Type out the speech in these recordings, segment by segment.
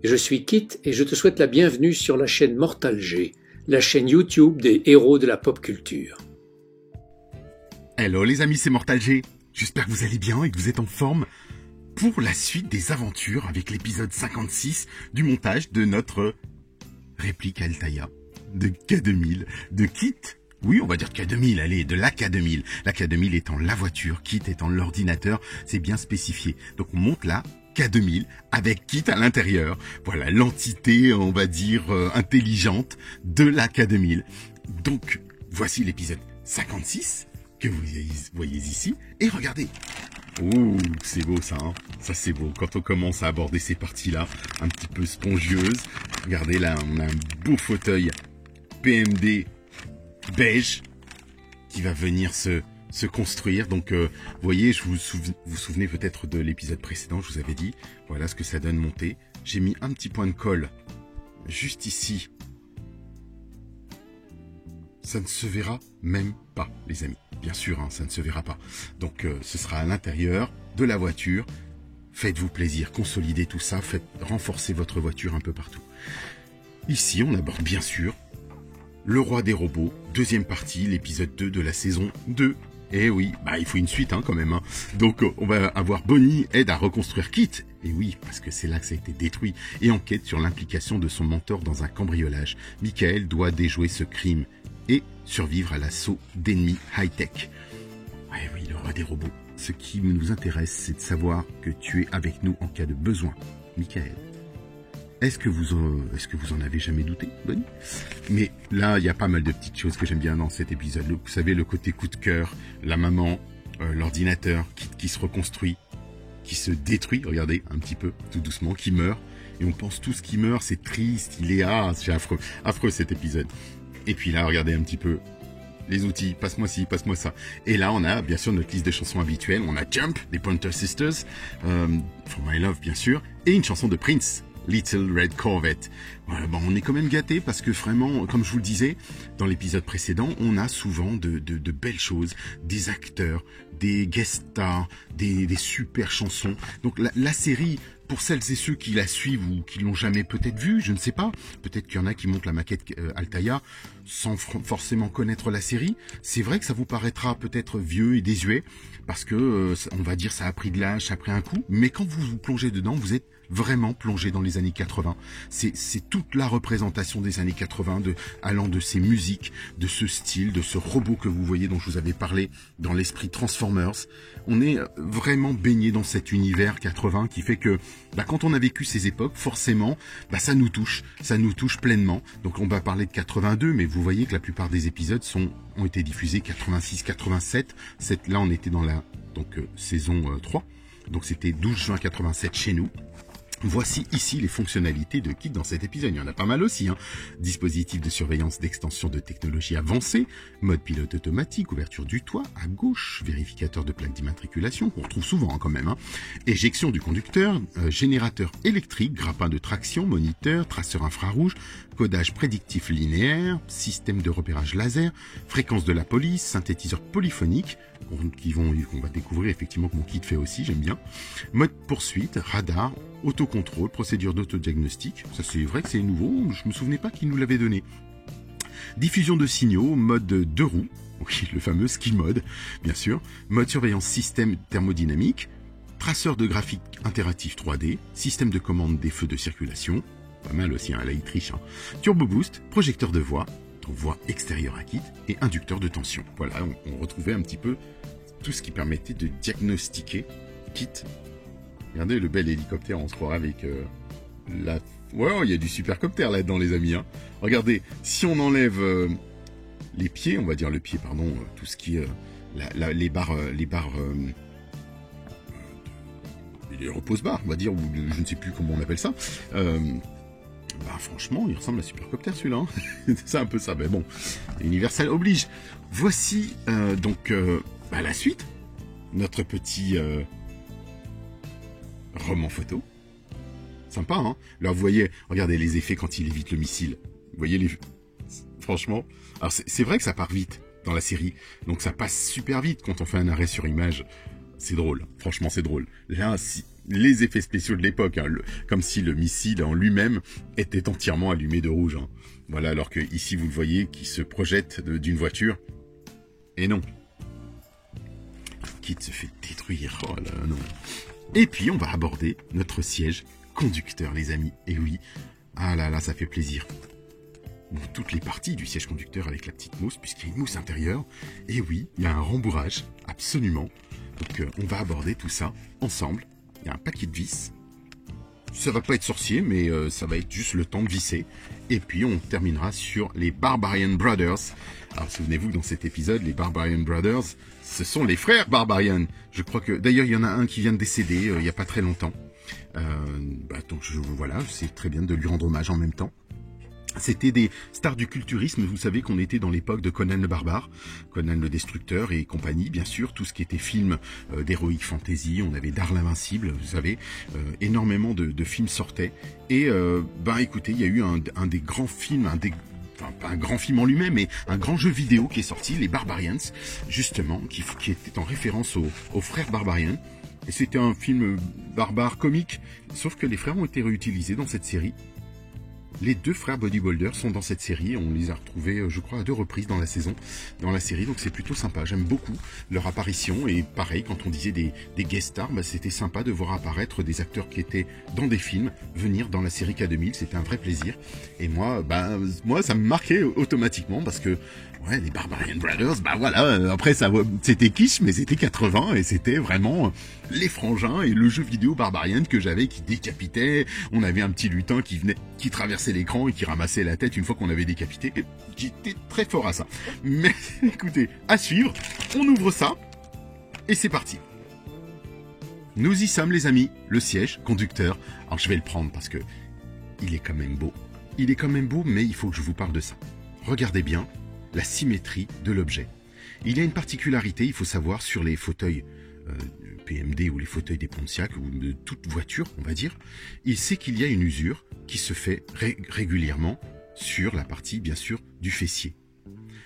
Je suis Kit et je te souhaite la bienvenue sur la chaîne Mortal G, la chaîne YouTube des héros de la pop culture. Hello les amis, c'est Mortal G. J'espère que vous allez bien et que vous êtes en forme pour la suite des aventures avec l'épisode 56 du montage de notre réplique Altaïa de K2000, de Kit. Oui, on va dire K2000, allez, de la K2000. La K2000 étant la voiture, Kit étant l'ordinateur, c'est bien spécifié. Donc on monte la K2000 avec Kit à l'intérieur. Voilà, l'entité, on va dire, intelligente de la K2000. Donc, voici l'épisode 56 que vous voyez ici. Et regardez. Ouh, c'est beau ça, hein. Ça c'est beau. Quand on commence à aborder ces parties-là, un petit peu spongieuses. Regardez là, on a un beau fauteuil PMD beige qui va venir se construire. Donc, vous voyez, vous souvenez peut-être de l'épisode précédent, je vous avais dit, voilà ce que ça donne monter. J'ai mis un petit point de colle juste ici. Ça ne se verra même pas, les amis. Bien sûr, hein, ça ne se verra pas. Donc, ce sera à l'intérieur de la voiture. Faites-vous plaisir, consolidez tout ça, renforcer votre voiture un peu partout. Ici, on aborde bien sûr Le Roi des Robots, deuxième partie, l'épisode 2 de la saison 2. Eh oui, bah il faut une suite hein, quand même. Hein. Donc on va avoir Bonnie aide à reconstruire Kit. Et oui, parce que c'est là que ça a été détruit. Et enquête sur l'implication de son mentor dans un cambriolage. Michael doit déjouer ce crime et survivre à l'assaut d'ennemis high-tech. Ouais, oui, le Roi des Robots. Ce qui nous intéresse, c'est de savoir que tu es avec nous en cas de besoin. Michael. Est-ce que vous en avez jamais douté, Bonnie? Mais là, il y a pas mal de petites choses que j'aime bien dans cet épisode. Vous savez, le côté coup de cœur, la maman, l'ordinateur qui se reconstruit, qui se détruit, regardez, un petit peu, tout doucement, qui meurt. Et on pense tous qu'il meurt, c'est triste, c'est affreux, affreux cet épisode. Et puis là, regardez un petit peu les outils, passe-moi ci, passe-moi ça. Et là, on a bien sûr notre liste de chansons habituelles. On a Jump, des Pointer Sisters, For My Love, bien sûr, et une chanson de Prince, Little Red Corvette. Bon, on est quand même gâtés parce que vraiment, comme je vous le disais dans l'épisode précédent, on a souvent de belles choses, des acteurs, des guest stars, des super chansons. Donc la série, pour celles et ceux qui la suivent ou qui l'ont jamais peut-être vue, je ne sais pas, peut-être qu'il y en a qui montent la maquette Altaïa sans forcément connaître la série. C'est vrai que ça vous paraîtra peut-être vieux et désuet parce que on va dire ça a pris de l'âge, ça a pris un coup, mais quand vous vous plongez dedans, vous êtes vraiment plongé dans les années 80. C'est toute la représentation des années 80, allant de ces musiques, de ce style, de ce robot que vous voyez dont je vous avais parlé dans l'esprit Transformers. On est vraiment baigné dans cet univers 80 qui fait que quand on a vécu ces époques, forcément, ça nous touche pleinement. Donc on va parler de 82, mais vous voyez que la plupart des épisodes ont été diffusés 86, 87. Là, on était dans la saison 3. Donc c'était 12 juin 87 chez nous. Voici ici les fonctionnalités de Kit dans cet épisode. Il y en a pas mal aussi. Hein. Dispositif de surveillance d'extension de technologie avancée, mode pilote automatique, ouverture du toit, à gauche, vérificateur de plaque d'immatriculation, qu'on retrouve souvent hein, quand même. Hein. Éjection du conducteur, générateur électrique, grappin de traction, moniteur, traceur infrarouge, codage prédictif linéaire, système de repérage laser, fréquence de la police, synthétiseur polyphonique, qu'on va découvrir effectivement que mon kit fait aussi, j'aime bien. Mode poursuite, radar, autocontrôle, procédure d'autodiagnostic. Ça c'est vrai que c'est nouveau, je me souvenais pas qu'il nous l'avait donné. Diffusion de signaux, mode 2 roues, oui, le fameux ski mode, bien sûr. Mode surveillance système thermodynamique, traceur de graphique interactif 3D, système de commande des feux de circulation, pas mal aussi, hein, là il triche. Hein. Turbo boost, projecteur de voix extérieure à Kit et inducteur de tension. Voilà, on retrouvait un petit peu tout ce qui permettait de diagnostiquer Kit. Regardez le bel hélicoptère, on se croirait avec la... Ouais, il y a du supercoptère là-dedans les amis. Hein. Regardez, si on enlève les pieds, on va dire le pied, pardon, tout ce qui est les barres... les repose-barres, on va dire, ou je ne sais plus comment on appelle ça. Franchement, il ressemble à Supercopter celui-là. Hein. C'est un peu ça, mais bon, Universal oblige. Voici la suite. Notre petit roman photo. Sympa, hein. Là, vous voyez, regardez les effets quand il évite le missile. Vous voyez les... Franchement, alors c'est vrai que ça part vite dans la série. Donc ça passe super vite quand on fait un arrêt sur image. C'est drôle, franchement c'est drôle. Là, les effets spéciaux de l'époque, hein, comme si le missile en lui-même était entièrement allumé de rouge. Hein. Voilà, alors que ici vous le voyez, qui se projette d'une voiture. Et non. Kit se fait détruire. Oh là, non. Et puis on va aborder notre siège conducteur, les amis. Et oui, ah là là, ça fait plaisir. Bon, toutes les parties du siège conducteur avec la petite mousse, puisqu'il y a une mousse intérieure. Et oui, il y a un rembourrage, absolument. Donc on va aborder tout ça ensemble. Il y a un paquet de vis. Ça va pas être sorcier, mais ça va être juste le temps de visser. Et puis on terminera sur les Barbarian Brothers. Alors souvenez-vous, dans cet épisode, les Barbarian Brothers, ce sont les frères Barbarian. Je crois que, d'ailleurs, il y en a un qui vient de décéder il y a pas très longtemps. Donc voilà, c'est très bien de lui rendre hommage en même temps. C'était des stars du culturisme, vous savez qu'on était dans l'époque de Conan le Barbare, Conan le Destructeur et compagnie, bien sûr, tout ce qui était film d'heroic fantasy, on avait Dar l'Invincible, vous savez, énormément de films sortaient, et écoutez, il y a eu un des grands films, enfin pas un grand film en lui-même, mais un grand jeu vidéo qui est sorti, les Barbarians, justement, qui était en référence aux frères Barbarian, et c'était un film barbare comique, sauf que les frères ont été réutilisés dans cette série. Les deux frères Bodybuilder sont dans cette série, on les a retrouvés, je crois, à 2 reprises dans la série, donc c'est plutôt sympa, j'aime beaucoup leur apparition, et pareil, quand on disait des guest stars, c'était sympa de voir apparaître des acteurs qui étaient dans des films, venir dans la série K2000, c'était un vrai plaisir, et moi, ça me marquait automatiquement, parce que, ouais, les Barbarian Brothers, voilà, après c'était kitsch, mais c'était 80, et c'était vraiment les frangins, et le jeu vidéo Barbarian que j'avais qui décapitait, on avait un petit lutin qui traversait l'écran et qui ramassait la tête une fois qu'on avait décapité, et j'étais très fort à ça. Mais écoutez, à suivre, on ouvre ça, et c'est parti. Nous y sommes les amis, le siège conducteur. Alors je vais le prendre parce que il est quand même beau. Il est quand même beau, mais il faut que je vous parle de ça. Regardez bien la symétrie de l'objet. Il y a une particularité, il faut savoir, sur les fauteuils PMD ou les fauteuils des Pontiac ou de toute voiture, on va dire, il sait qu'il y a une usure qui se fait régulièrement sur la partie, bien sûr, du fessier.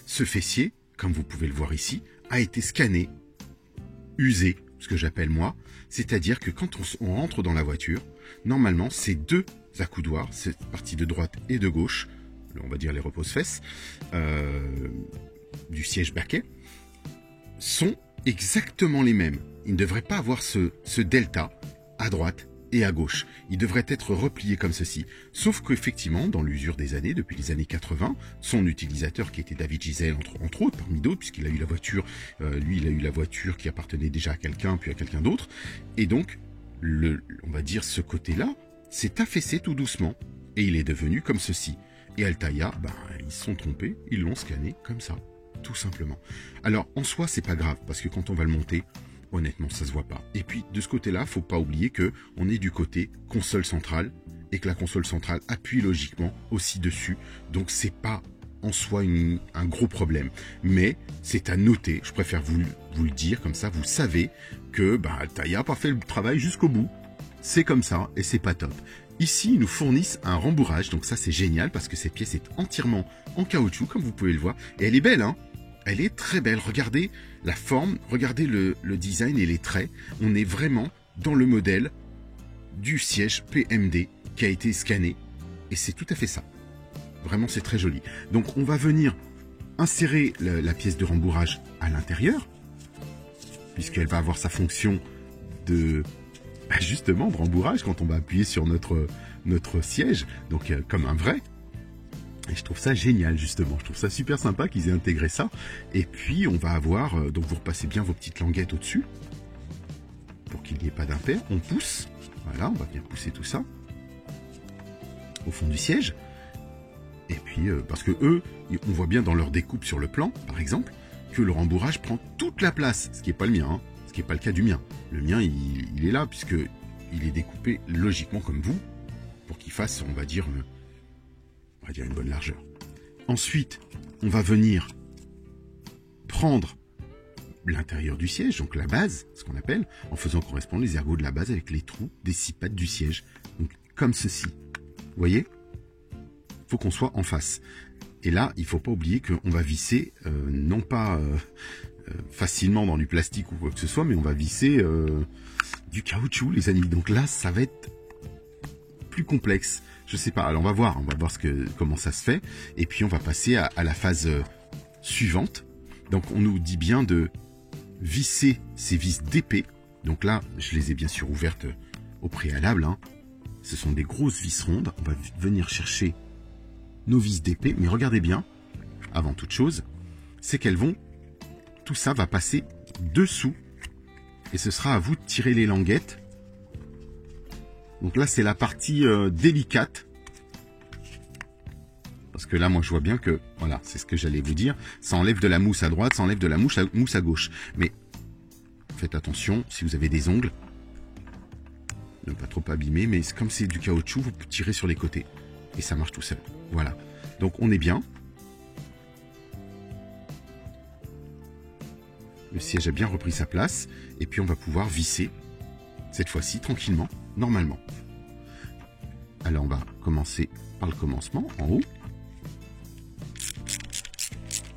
Ce fessier, comme vous pouvez le voir ici, a été scanné, usé, ce que j'appelle moi, c'est-à-dire que quand on rentre dans la voiture, normalement, ces deux accoudoirs, cette partie de droite et de gauche, on va dire les repose-fesses, du siège baquet, sont exactement les mêmes. Il ne devrait pas avoir ce delta à droite et à gauche. Il devrait être replié comme ceci. Sauf qu'effectivement, dans l'usure des années, depuis les années 80, son utilisateur, qui était David Gisèle, entre autres, parmi d'autres, puisqu'il a eu la voiture, il a eu la voiture qui appartenait déjà à quelqu'un, puis à quelqu'un d'autre. Et donc, on va dire ce côté-là, s'est affaissé tout doucement. Et il est devenu comme ceci. Et Altaïa, ils se sont trompés, ils l'ont scanné comme ça, tout simplement. Alors, en soi, c'est pas grave, parce que quand on va le monter, honnêtement, ça se voit pas. Et puis, de ce côté-là, faut pas oublier que on est du côté console centrale, et que la console centrale appuie logiquement aussi dessus. Donc, c'est pas en soi un gros problème. Mais, c'est à noter, je préfère vous le dire, comme ça, vous savez que Altaïa n'a pas fait le travail jusqu'au bout. C'est comme ça, et c'est pas top. Ici, ils nous fournissent un rembourrage, donc ça c'est génial parce que cette pièce est entièrement en caoutchouc, comme vous pouvez le voir. Et elle est belle, hein. Elle est très belle. Regardez la forme, regardez le design et les traits. On est vraiment dans le modèle du siège PMD qui a été scanné. Et c'est tout à fait ça. Vraiment, c'est très joli. Donc, on va venir insérer la pièce de rembourrage à l'intérieur, puisqu'elle va avoir sa fonction de... justement de rembourrage quand on va appuyer sur notre siège, donc comme un vrai. Et je trouve ça génial justement, je trouve ça super sympa qu'ils aient intégré ça. Et puis on va avoir, donc vous repassez bien vos petites languettes au-dessus, pour qu'il n'y ait pas d'impair. On pousse, voilà, on va bien pousser tout ça, au fond du siège. Et puis, parce que eux, on voit bien dans leur découpe sur le plan, par exemple, que le rembourrage prend toute la place, ce qui n'est pas le mien, hein. Ce qui n'est pas le cas du mien. Le mien, il est là, puisque il est découpé logiquement comme vous, pour qu'il fasse, on va dire une bonne largeur. Ensuite, on va venir prendre l'intérieur du siège, donc la base, ce qu'on appelle, en faisant correspondre les ergots de la base avec les trous des 6 pattes du siège. Donc, comme ceci. Vous voyez ? Il faut qu'on soit en face. Et là, il ne faut pas oublier qu'on va visser, non pas... facilement dans du plastique ou quoi que ce soit, mais on va visser du caoutchouc, les amis. Donc là, ça va être plus complexe. Je sais pas. Alors on va voir comment ça se fait. Et puis on va passer à la phase suivante. Donc on nous dit bien de visser ces vis d'épée. Donc là, je les ai bien sûr ouvertes au préalable. Hein. Ce sont des grosses vis rondes. On va venir chercher nos vis d'épée. Mais regardez bien, avant toute chose, c'est qu'elles vont... Tout ça va passer dessous. Et ce sera à vous de tirer les languettes. Donc là, c'est la partie délicate. Parce que là, moi, je vois bien que... Voilà, c'est ce que j'allais vous dire. Ça enlève de la mousse à droite, ça enlève de la mousse à gauche. Mais faites attention, si vous avez des ongles, ne pas trop abîmer. Mais comme c'est du caoutchouc, vous tirez sur les côtés. Et ça marche tout seul. Voilà. Donc, on est bien. Le siège a bien repris sa place. Et puis, on va pouvoir visser, cette fois-ci, tranquillement, normalement. Alors, on va commencer par le commencement, en haut.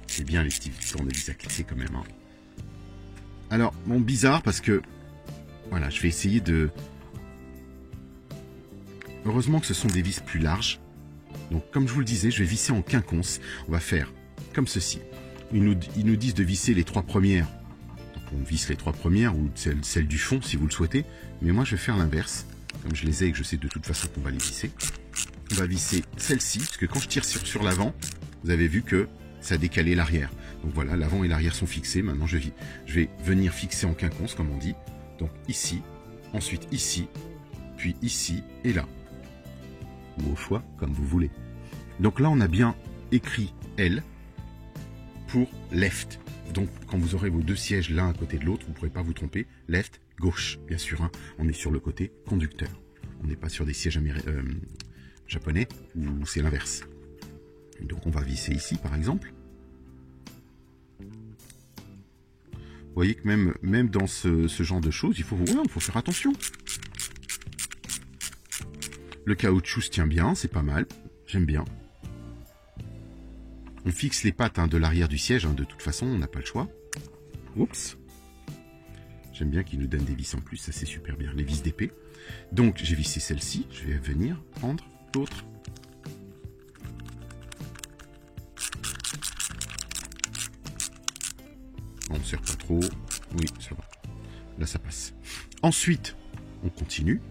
C'est bien les petits tournevis à clisser quand même. Hein. Alors, bon, bizarre parce que... Voilà, je vais essayer de... Heureusement que ce sont des vis plus larges. Donc, comme je vous le disais, je vais visser en quinconce. On va faire comme ceci. Ils nous disent de visser les 3 premières. Donc, on visse les 3 premières ou celle du fond si vous le souhaitez. Mais moi, je vais faire l'inverse. Comme je les ai et que je sais de toute façon qu'on va les visser. On va visser celle-ci, parce que quand je tire sur l'avant, vous avez vu que ça a décalé l'arrière. Donc voilà, l'avant et l'arrière sont fixés. Maintenant, je vais venir fixer en quinconce, comme on dit. Donc ici, ensuite ici, puis ici et là. Ou au choix, comme vous voulez. Donc là, on a bien écrit L pour left. Donc quand vous aurez vos 2 sièges l'un à côté de l'autre, vous ne pourrez pas vous tromper. Left, gauche, bien sûr. Hein. On est sur le côté conducteur. On n'est pas sur des sièges japonais où c'est l'inverse. Donc on va visser ici par exemple. Vous voyez que même dans ce genre de choses, il faut faire attention. Le caoutchouc se tient bien, c'est pas mal. J'aime bien. On fixe les pattes de l'arrière du siège, de toute façon, on n'a pas le choix. Oups. J'aime bien qu'ils nous donnent des vis en plus, ça c'est super bien, les vis d'épée. Donc j'ai vissé celle-ci, je vais venir prendre l'autre. On ne serre pas trop, oui ça va, là ça passe. Ensuite, on continue.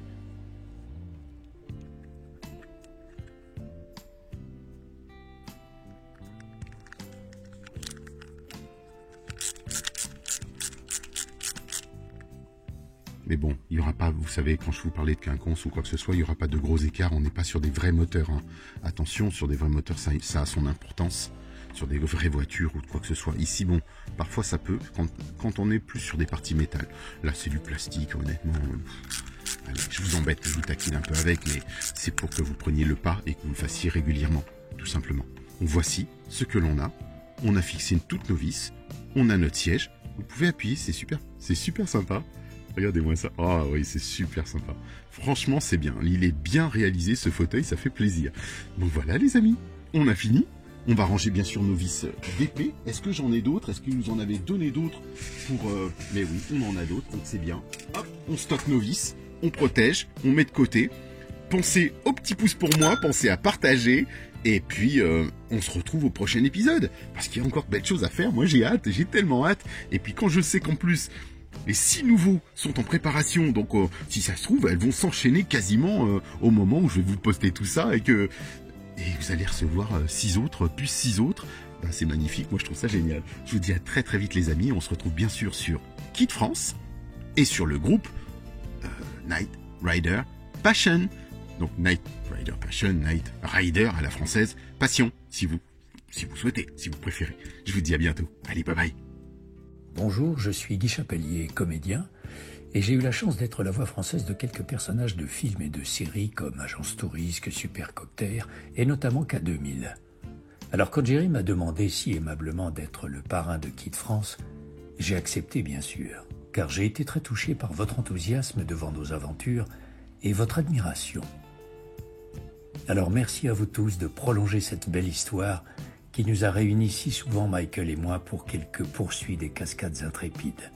Mais bon, il n'y aura pas, vous savez, quand je vous parlais de quinconce ou quoi que ce soit, il n'y aura pas de gros écarts. On n'est pas sur des vrais moteurs. Hein. Attention, sur des vrais moteurs, ça a son importance. Sur des vraies voitures ou de quoi que ce soit. Ici, bon, parfois ça peut, quand on est plus sur des parties métal. Là, c'est du plastique, honnêtement. Allez, je vous embête, je vous taquine un peu avec, mais c'est pour que vous preniez le pas et que vous le fassiez régulièrement, tout simplement. Donc voici ce que l'on a. On a fixé toutes nos vis. On a notre siège. Vous pouvez appuyer, c'est super sympa. Regardez-moi ça. Oh oui, c'est super sympa. Franchement, c'est bien. Il est bien réalisé, ce fauteuil, ça fait plaisir. Donc voilà, les amis, on a fini. On va ranger bien sûr nos vis d'épée. Est-ce que j'en ai d'autres? Est-ce qu'ils nous en avaient donné d'autres pour... Mais oui, on en a d'autres, donc c'est bien. Hop, on stocke nos vis, on protège, on met de côté. Pensez au petit pouce pour moi, pensez à partager. Et puis, on se retrouve au prochain épisode. Parce qu'il y a encore de belles choses à faire. Moi, j'ai hâte, j'ai tellement hâte. Et puis, quand je sais qu'en plus... Les 6 nouveaux sont en préparation, donc si ça se trouve, elles vont s'enchaîner quasiment au moment où je vais vous poster tout ça et vous allez recevoir 6 autres, plus 6 autres. Ben, c'est magnifique, moi je trouve ça génial. Je vous dis à très très vite les amis, on se retrouve bien sûr sur Kit France et sur le groupe Night Rider Passion. Donc Night Rider Passion, Night Rider à la française, passion, si vous souhaitez, si vous préférez. Je vous dis à bientôt. Allez, bye bye. Bonjour, je suis Guy Chapelier, comédien, et j'ai eu la chance d'être la voix française de quelques personnages de films et de séries comme Agence Tourisque, Supercopter et notamment K2000. Alors quand Jerry m'a demandé si aimablement d'être le parrain de Kit France, j'ai accepté bien sûr, car j'ai été très touché par votre enthousiasme devant nos aventures et votre admiration. Alors merci à vous tous de prolonger cette belle histoire qui nous a réunis si souvent, Michael et moi, pour quelques poursuites des cascades intrépides.